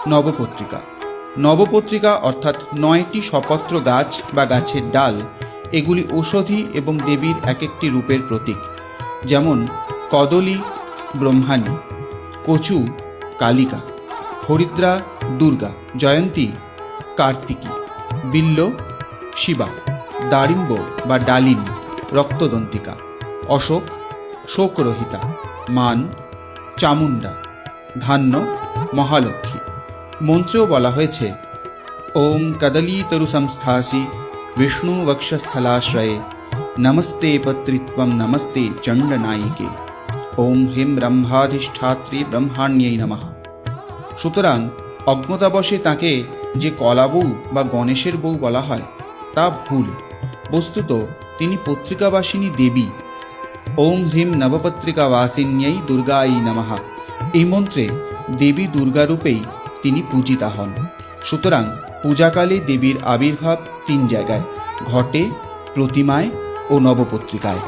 নবপত্রিকা। নবপত্রিকা অর্থাৎ 9টি সপত্র গাছ বা গাছের ডাল, এগুলি ঔষধি এবং দেবীর এক একটি রূপের প্রতীক। যেমন কদলী ব্রহ্মাণী, কচু কালিকা, হরিদ্রা দুর্গা, জয়ন্তী কার্তিকী, বিল্ল শিবা, দারিম্ব বা ডালিম রক্তদন্তিকা, অশোক শোকরহিতা, মান চামুণ্ডা, ধান্য মহালক্ষ্মী। মন্ত্রেও বলা হয়েছে ওম কদলীতরু সংস্থাসি বিষ্ণু বক্ষস্থলাশ্রয়ে নমস্তে পত্রিত্বম নমস্তে চণ্ডনায়িকে ওম হ্রিম ব্রহ্মাধিষ্ঠাত্রী ব্রহ্মাণ্যೈ নমঃ। সুতরাং অজ্ঞতাবশে তাকে যে কলা বউ বা গণেশের বউ বলা হয় তা ভুল। বস্তুত তিনি পত্রিকাবাসিনী দেবী। ওম হ্রিম নবপত্রিকাবাসিন্যై দুর্গাই নমঃ। এই মন্ত্রে দেবী দুর্গারূপেই তিনি পূজিতা হন। সুতরাং পূজাকালে দেবীর আবির্ভাব 3 জায়গায়: ঘটে, প্রতিমায় ও নবপত্রিকায়।